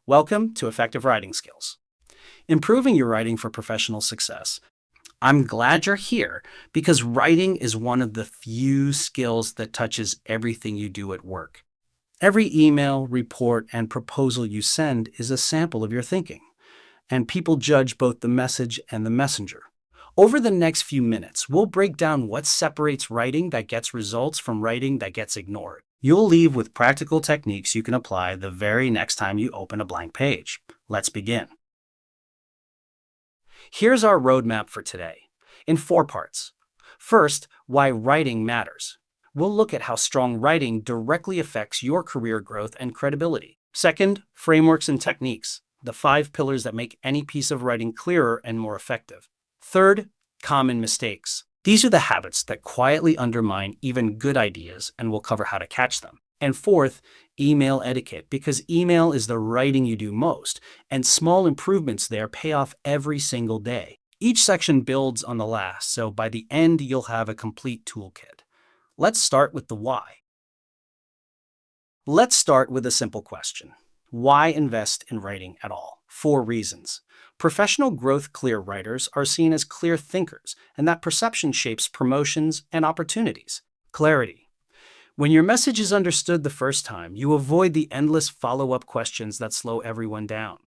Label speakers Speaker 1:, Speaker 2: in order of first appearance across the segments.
Speaker 1: Welcome to Effective Writing Skills. Improving your writing for professional success. I'm glad you're here because writing is one of the few skills that touches everything you do at work. Every email, report, and proposal you send is a sample of your thinking, and people judge both the message and the messenger. Over the next few minutes, we'll break down what separates writing that gets results from writing that gets ignored. You'll leave with practical techniques you can apply the very next time you open a blank page. Let's begin. Here's our roadmap for today, in 4 parts. First, why writing matters. We'll look at how strong writing directly affects your career growth and credibility. Second, frameworks and techniques, the 5 pillars that make any piece of writing clearer and more effective. Third, common mistakes. These are the habits that quietly undermine even good ideas, and we'll cover how to catch them. And fourth, email etiquette, because email is the writing you do most, and small improvements there pay off every single day. Each section builds on the last, so by the end you'll have a complete toolkit. Let's start with the why. Let's start with a simple question. Why invest in writing at all? 4 reasons. Professional growth clear writers are seen as clear thinkers, and that perception shapes promotions and opportunities. Clarity. When your message is understood the first time, you avoid the endless follow-up questions that slow everyone down.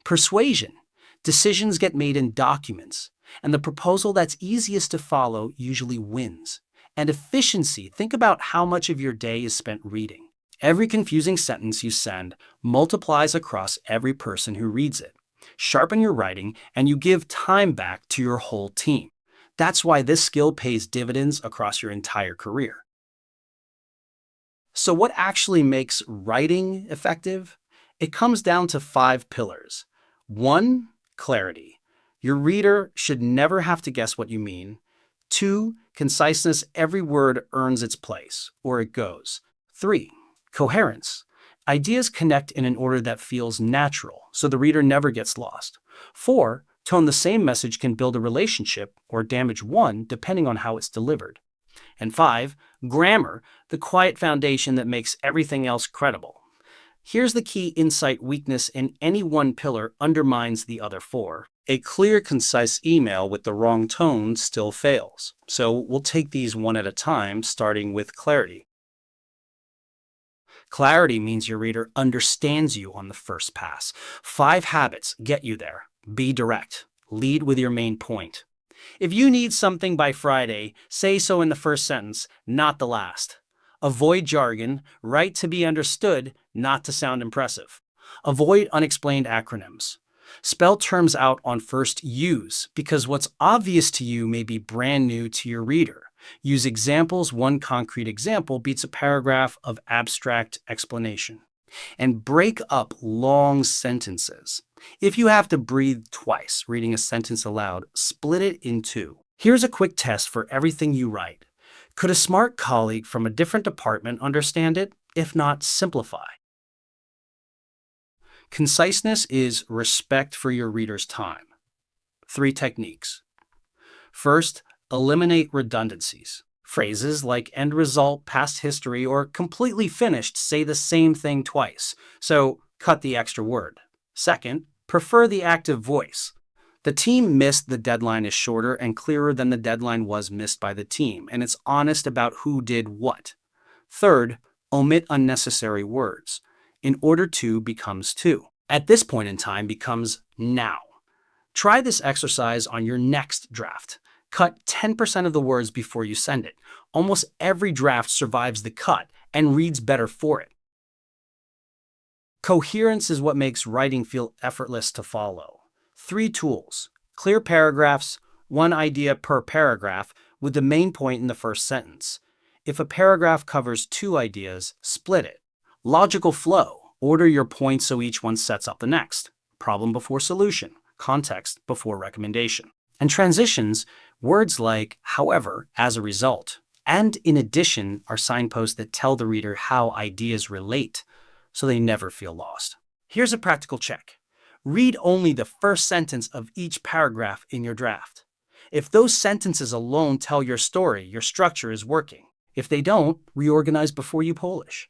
Speaker 1: Persuasion. Decisions get made in documents, and the proposal that's easiest to follow usually wins. And efficiency. Think about how much of your day is spent reading. Every confusing sentence you send multiplies across every person who reads it. Sharpen your writing, and you give time back to your whole team. That's why this skill pays dividends across your entire career. So what actually makes writing effective? It comes down to 5 pillars. 1, clarity. Your reader should never have to guess what you mean. 2, conciseness. Every word earns its place, or it goes. 3, coherence. Ideas connect in an order that feels natural, so the reader never gets lost. 4, tone. The same message can build a relationship or damage one depending on how it's delivered. And 5, grammar, the quiet foundation that makes everything else credible. Here's the key insight: weakness in any one pillar undermines the other 4. A clear, concise email with the wrong tone still fails. So we'll take these one at a time, starting with clarity. Clarity means your reader understands you on the first pass. 5 habits get you there. Be direct. Lead with your main point. If you need something by Friday, say so in the first sentence, not the last. Avoid jargon. Write to be understood, not to sound impressive. Avoid unexplained acronyms. Spell terms out on first use, because what's obvious to you may be brand new to your reader. Use examples. 1 concrete example beats a paragraph of abstract explanation. And break up long sentences. If you have to breathe twice reading a sentence aloud, split it in 2. Here's a quick test for everything you write. Could a smart colleague from a different department understand it? If not, simplify. Conciseness is respect for your reader's time. 3 techniques. First, eliminate redundancies. Phrases like end result, past history, or completely finished say the same thing twice, so cut the extra word. Second, prefer the active voice. The team missed the deadline is shorter and clearer than the deadline was missed by the team, and it's honest about who did what. Third, omit unnecessary words. In order to becomes to. At this point in time becomes now. Try this exercise on your next draft. Cut 10% of the words before you send it. Almost every draft survives the cut and reads better for it. Coherence is what makes writing feel effortless to follow. 3 tools. Clear paragraphs, 1 idea per paragraph with the main point in the first sentence. If a paragraph covers 2 ideas, split it. Logical flow. Order your points so each one sets up the next. Problem before solution. Context before recommendation. And transitions, words like however, as a result, and in addition are signposts that tell the reader how ideas relate, so they never feel lost. Here's a practical check. Read only the first sentence of each paragraph in your draft. If those sentences alone tell your story, your structure is working. If they don't, reorganize before you polish.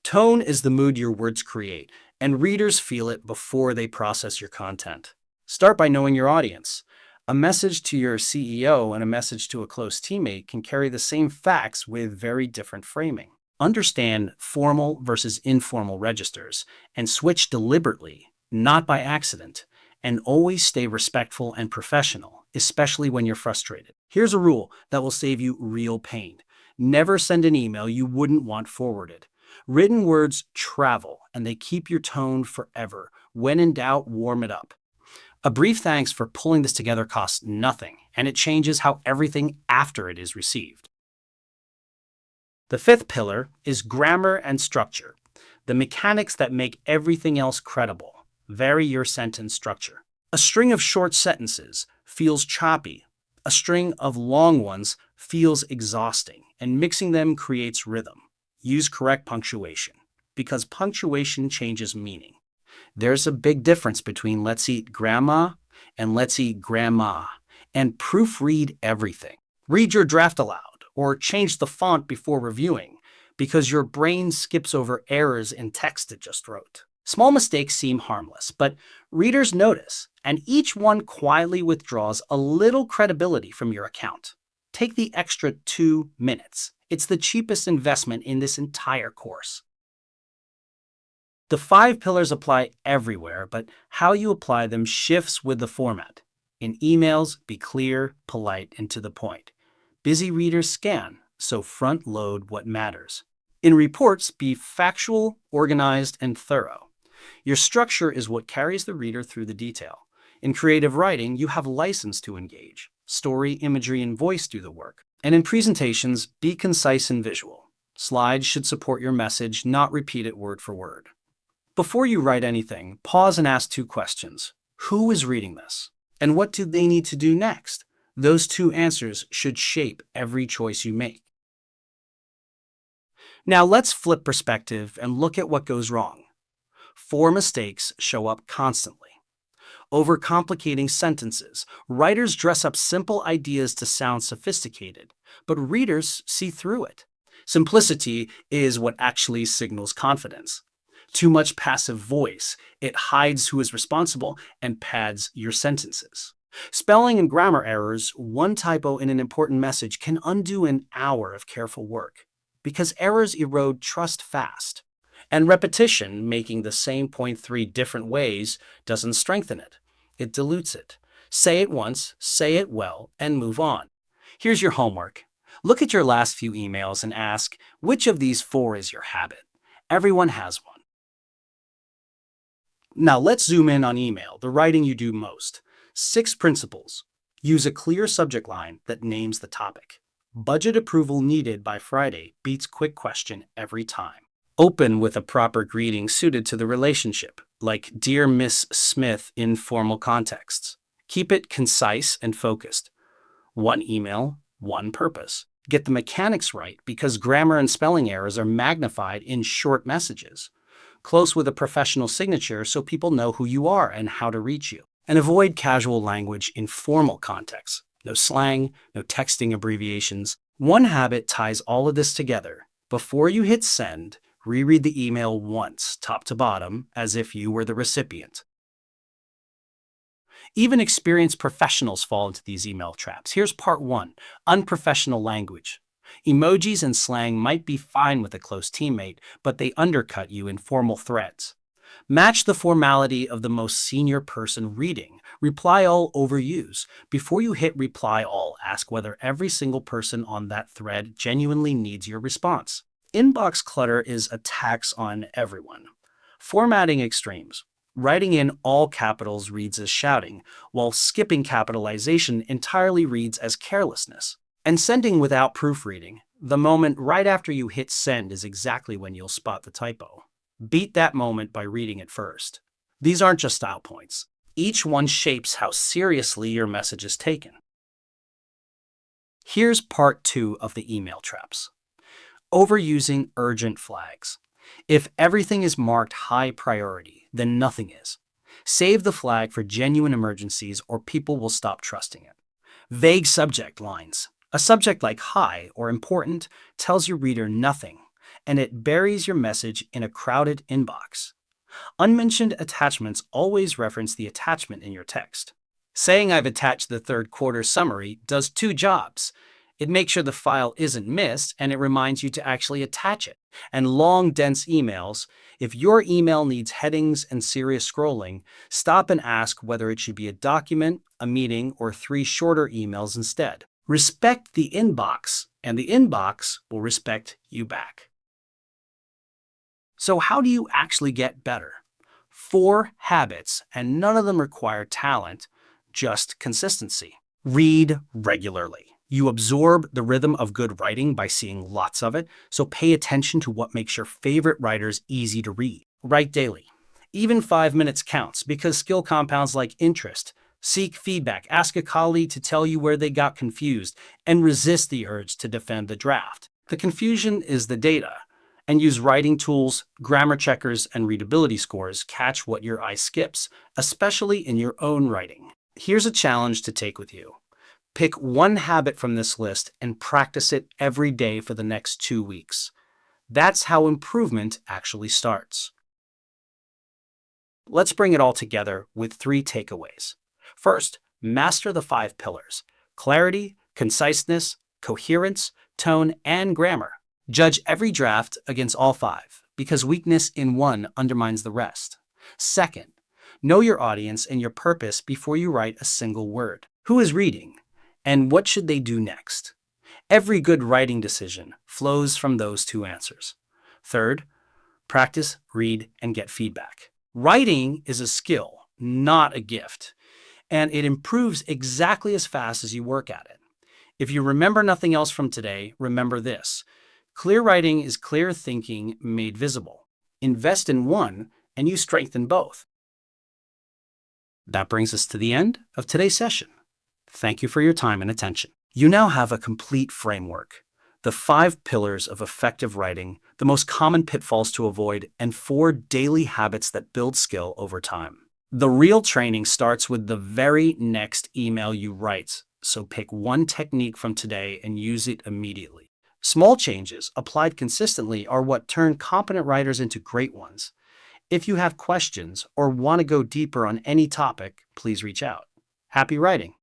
Speaker 1: Tone is the mood your words create, and readers feel it before they process your content. Start by knowing your audience. A message to your CEO and a message to a close teammate can carry the same facts with very different framing. Understand formal versus informal registers and switch deliberately, not by accident, and always stay respectful and professional, especially when you're frustrated. Here's a rule that will save you real pain. Never send an email you wouldn't want forwarded. Written words travel, and they keep your tone forever. When in doubt, warm it up. A brief thanks for pulling this together costs nothing, and it changes how everything after it is received. The fifth pillar is grammar and structure, the mechanics that make everything else credible. Vary your sentence structure. A string of short sentences feels choppy. A string of long ones feels exhausting, and mixing them creates rhythm. Use correct punctuation, because punctuation changes meaning. There's a big difference between let's eat grandma and let's eat grandma, and proofread everything. Read your draft aloud or change the font before reviewing, because your brain skips over errors in text it just wrote. Small mistakes seem harmless, but readers notice, and each one quietly withdraws a little credibility from your account. Take the extra 2 minutes. It's the cheapest investment in this entire course. The 5 pillars apply everywhere, but how you apply them shifts with the format. In emails, be clear, polite, and to the point. Busy readers scan, so front load what matters. In reports, be factual, organized, and thorough. Your structure is what carries the reader through the detail. In creative writing, you have license to engage. Story, imagery, and voice do the work. And in presentations, be concise and visual. Slides should support your message, not repeat it word for word. Before you write anything, pause and ask 2 questions. Who is reading this? And what do they need to do next? Those 2 answers should shape every choice you make. Now let's flip perspective and look at what goes wrong. 4 mistakes show up constantly. Overcomplicating sentences. Writers dress up simple ideas to sound sophisticated, but readers see through it. Simplicity is what actually signals confidence. Too much passive voice. It hides who is responsible and pads your sentences. Spelling and grammar errors, one typo in an important message can undo an hour of careful work, because errors erode trust fast. And repetition, making the same point 3 different ways, doesn't strengthen it. It dilutes it. Say it once, say it well, and move on. Here's your homework. Look at your last few emails and ask, which of these 4 is your habit? Everyone has one. Now let's zoom in on email, the writing you do most. 6 principles. Use a clear subject line that names the topic. Budget approval needed by Friday beats quick question every time. Open with a proper greeting suited to the relationship, like Dear Miss Smith in formal contexts. Keep it concise and focused. 1 email, 1 purpose. Get the mechanics right, because grammar and spelling errors are magnified in short messages. Close with a professional signature so people know who you are and how to reach you. And avoid casual language in formal contexts. No slang, no texting abbreviations. One habit ties all of this together. Before you hit send, reread the email once, top to bottom, as if you were the recipient. Even experienced professionals fall into these email traps. Here's part 1, unprofessional language. Emojis and slang might be fine with a close teammate, but they undercut you in formal threads. Match the formality of the most senior person reading. Reply all overuse. Before you hit reply all, ask whether every single person on that thread genuinely needs your response. Inbox clutter is a tax on everyone. Formatting extremes. Writing in all capitals reads as shouting, while skipping capitalization entirely reads as carelessness. And sending without proofreading. The moment right after you hit send is exactly when you'll spot the typo. Beat that moment by reading it first. These aren't just style points. Each one shapes how seriously your message is taken. Here's part 2 of the email traps. Overusing urgent flags. If everything is marked high priority, then nothing is. Save the flag for genuine emergencies or people will stop trusting it. Vague subject lines. A subject like high or important tells your reader nothing. and it buries your message in a crowded inbox. Unmentioned attachments always reference the attachment in your text. Saying I've attached the third quarter summary does two jobs. It makes sure the file isn't missed, and it reminds you to actually attach it. And long, dense emails, if your email needs headings and serious scrolling, stop and ask whether it should be a document, a meeting, or 3 shorter emails instead. Respect the inbox, and the inbox will respect you back. So how do you actually get better? 4 habits, and none of them require talent, just consistency. Read regularly. You absorb the rhythm of good writing by seeing lots of it, so pay attention to what makes your favorite writers easy to read. Write daily. Even 5 minutes counts because skill compounds like interest. Seek feedback, ask a colleague to tell you where they got confused, and resist the urge to defend the draft. The confusion is the data, and use writing tools, grammar checkers, and readability scores catch what your eye skips, especially in your own writing. Here's a challenge to take with you. Pick one habit from this list and practice it every day for the next 2 weeks. That's how improvement actually starts. Let's bring it all together with 3 takeaways. First, master the 5 pillars: clarity, conciseness, coherence, tone, and grammar. Judge every draft against all 5, because weakness in one undermines the rest. Second, know your audience and your purpose before you write a single word. Who is reading? And what should they do next? Every good writing decision flows from those 2 answers. Third, practice, read, and get feedback. Writing is a skill, not a gift, and it improves exactly as fast as you work at it. If you remember nothing else from today, remember this: clear writing is clear thinking made visible. Invest in one, and you strengthen both. That brings us to the end of today's session. Thank you for your time and attention. You now have a complete framework: the 5 pillars of effective writing, the most common pitfalls to avoid, and 4 daily habits that build skill over time. The real training starts with the very next email you write, so pick one technique from today and use it immediately. Small changes applied consistently are what turn competent writers into great ones. If you have questions or want to go deeper on any topic, please reach out. Happy writing!